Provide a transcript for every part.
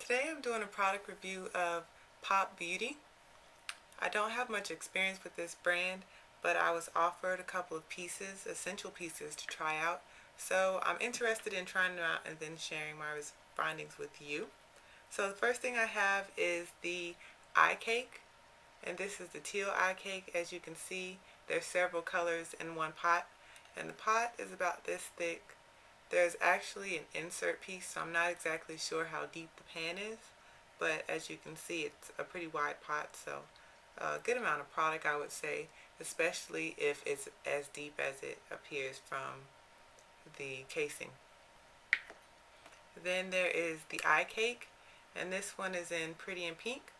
Today I'm doing a product review of Pop Beauty. I don't have much experience with this brand, but I was offered a couple of pieces, essential pieces to try out. So I'm interested in trying them out and then sharing my findings with you. So the first thing I have is the eye cake, and this is the teal eye cake. As you can see, there's several colors in one pot, and the pot is about this thick. There's actually an insert piece, so I'm not exactly sure how deep the pan is, but as you can see, it's a pretty wide pot, so a good amount of product, I would say, especially if it's as deep as it appears from the casing. Then there is the eye cake, and this one is in pretty in pink.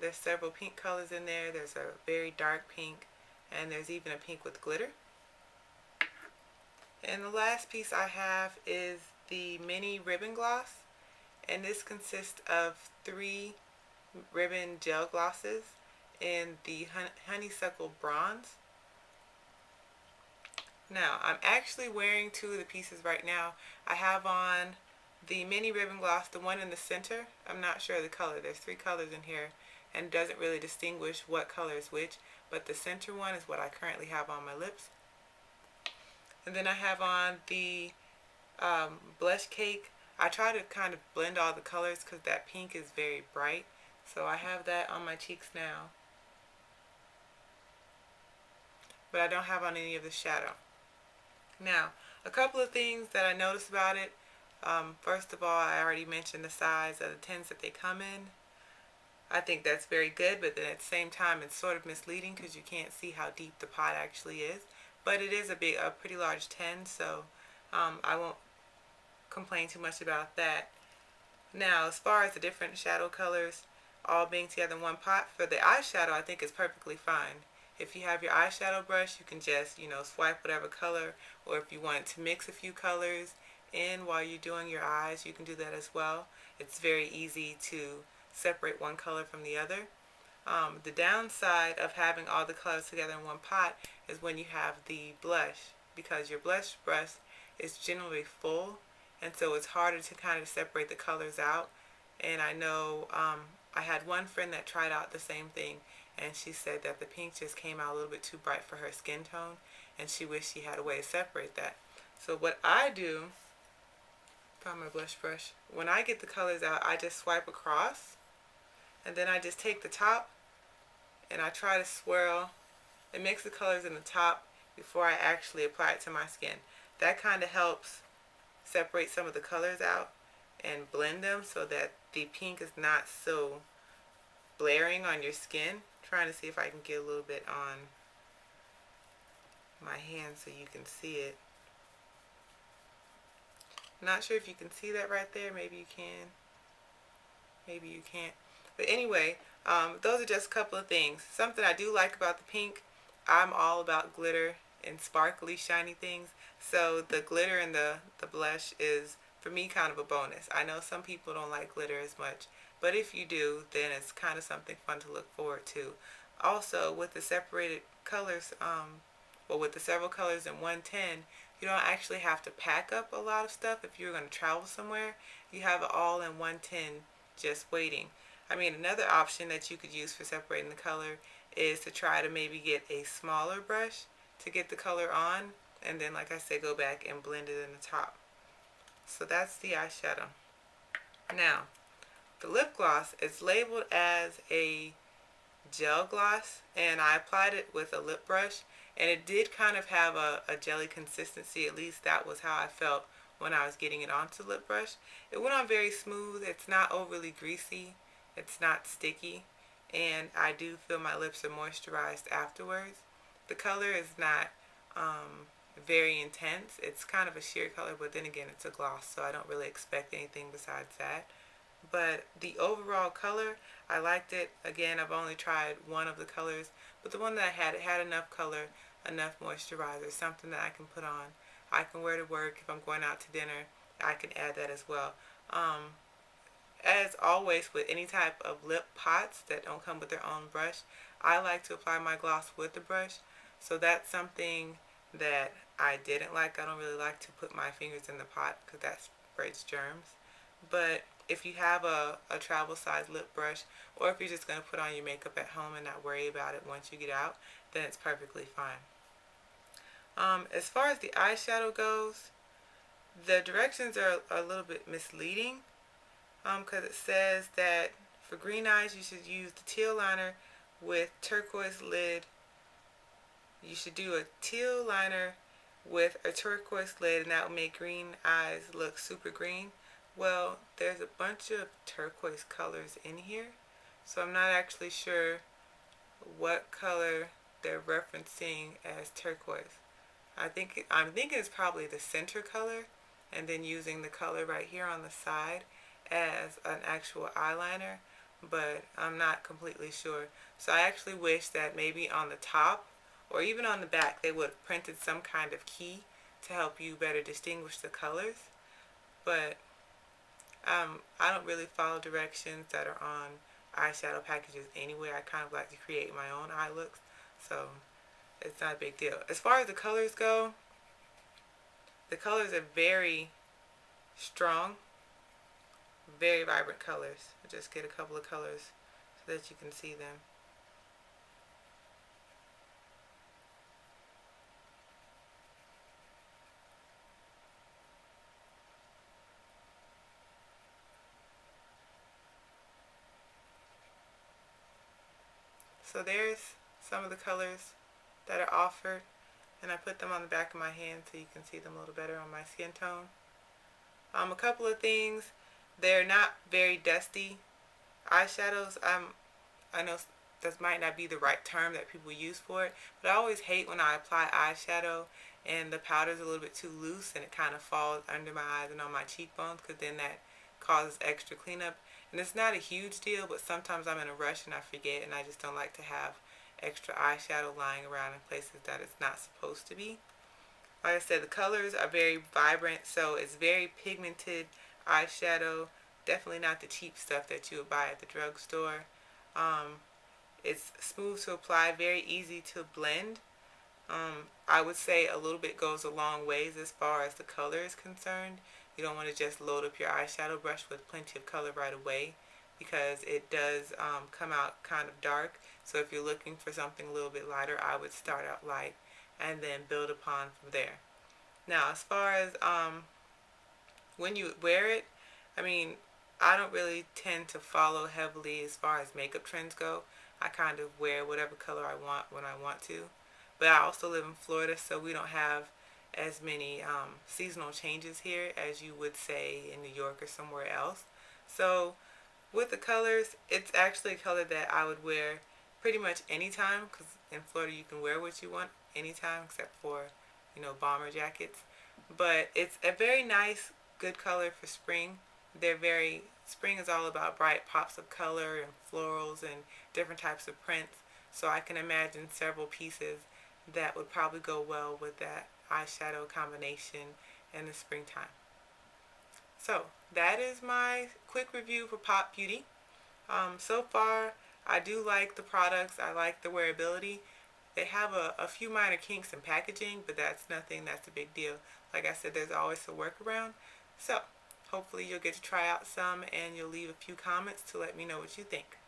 There's several pink colors in there. There's a very dark pink, and there's even a pink with glitter. And the last piece I have is the mini ribbon gloss, and this consists of 3 ribbon gel glosses in the honeysuckle bronze. Now I'm actually wearing 2 of the pieces right now. I have on the mini ribbon gloss, the one in the center. I'm not sure of the color. There's 3 colors in here and it doesn't really distinguish what color is which, but the center one is what I currently have on my lips. And then I have on the blush cake. I try to kind of blend all the colors because that pink is very bright. So I have that on my cheeks now. But I don't have on any of the shadow. Now, a couple of things that I noticed about it. First of all, I already mentioned the size of the tins that they come in. I think that's very good, but then at the same time it's sort of misleading because you can't see how deep the pot actually is. But it is a pretty large tin, so I won't complain too much about that. Now, as far as the different shadow colors all being together in one pot, for the eyeshadow I think it's perfectly fine. If you have your eyeshadow brush, you can just, swipe whatever color, or if you want to mix a few colors in while you're doing your eyes, you can do that as well. It's very easy to separate one color from the other. The downside of having all the colors together in one pot is when you have the blush, because your blush brush is generally full, and so it's harder to kind of separate the colors out. And I know I had one friend that tried out the same thing, and she said that the pink just came out a little bit too bright for her skin tone, and she wished she had a way to separate that. So what I do, found my blush brush, when I get the colors out, I just swipe across, and then I just take the top and I try to swirl and mix the colors in the top before I actually apply it to my skin. That kind of helps separate some of the colors out and blend them so that the pink is not so blaring on your skin. I'm trying to see if I can get a little bit on my hand so you can see it. I'm not sure if you can see that right there. Maybe you can. Maybe you can't. But anyway, those are just a couple of things. Something I do like about the pink, I'm all about glitter and sparkly, shiny things. So the glitter in the blush is, for me, kind of a bonus. I know some people don't like glitter as much, but if you do, then it's kind of something fun to look forward to. Also, with the separated colors, with the several colors in one tin, you don't actually have to pack up a lot of stuff if you're going to travel somewhere. You have it all in one tin just waiting. I mean, another option that you could use for separating the color is to try to maybe get a smaller brush to get the color on, and then, like I said, go back and blend it in the top. So that's the eyeshadow. Now, the lip gloss is labeled as a gel gloss, and I applied it with a lip brush, and it did kind of have a jelly consistency. At least that was how I felt when I was getting it onto the lip brush. It went on very smooth. It's not overly greasy. It's not sticky, and I do feel my lips are moisturized afterwards. The color is not very intense. It's kind of a sheer color, but then again, it's a gloss, so I don't really expect anything besides that. But the overall color, I liked it. Again, I've only tried one of the colors, but the one that I had, it had enough color, enough moisturizer, something that I can put on. I can wear to work. If I'm going out to dinner, I can add that as well. As always with any type of lip pots that don't come with their own brush, I like to apply my gloss with the brush. So that's something that I didn't like. I don't really like to put my fingers in the pot because that spreads germs. But if you have a travel size lip brush, or if you're just going to put on your makeup at home and not worry about it once you get out, then it's perfectly fine. As far as the eyeshadow goes, the directions are a little bit misleading because it says that for green eyes you should use the teal liner with turquoise lid. You should do a teal liner with a turquoise lid, and that will make green eyes look super green. Well, there's a bunch of turquoise colors in here, so I'm not actually sure what color they're referencing as turquoise. I'm thinking it's probably the center color, and then using the color right here on the side as an actual eyeliner, but I'm not completely sure. So I actually wish that maybe on the top or even on the back they would have printed some kind of key to help you better distinguish the colors. But I don't really follow directions that are on eyeshadow packages anyway. I kind of like to create my own eye looks, so it's not a big deal. As far as the colors go, the colors are very strong, very vibrant colors. I'll just get a couple of colors so that you can see them. So there's some of the colors that are offered, and I put them on the back of my hand so you can see them a little better on my skin tone. A couple of things, they're not very dusty eyeshadows. I know that might not be the right term that people use for it, but I always hate when I apply eyeshadow and the powder's a little bit too loose and it kind of falls under my eyes and on my cheekbones, because then that causes extra cleanup. And it's not a huge deal, but sometimes I'm in a rush and I forget, and I just don't like to have extra eyeshadow lying around in places that it's not supposed to be. Like I said, the colors are very vibrant, so it's very pigmented eyeshadow. Definitely not the cheap stuff that you would buy at the drugstore. It's smooth to apply, very easy to blend. I would say a little bit goes a long ways as far as the color is concerned. You don't want to just load up your eyeshadow brush with plenty of color right away, because it does come out kind of dark. So if you're looking for something a little bit lighter, I would start out light and then build upon from there. Now, as far as when you wear it, I mean, I don't really tend to follow heavily as far as makeup trends go. I kind of wear whatever color I want when I want to. But I also live in Florida, so we don't have as many seasonal changes here as you would say in New York or somewhere else. So with the colors, it's actually a color that I would wear pretty much anytime, because in Florida you can wear what you want anytime except for, bomber jackets. But it's a very nice, good color for spring. Spring is all about bright pops of color and florals and different types of prints. So I can imagine several pieces that would probably go well with that eyeshadow combination in the springtime. So that is my quick review for Pop Beauty. So far, I do like the products. I like the wearability. They have a few minor kinks in packaging, but that's nothing that's a big deal. Like I said, there's always a workaround. So hopefully you'll get to try out some and you'll leave a few comments to let me know what you think.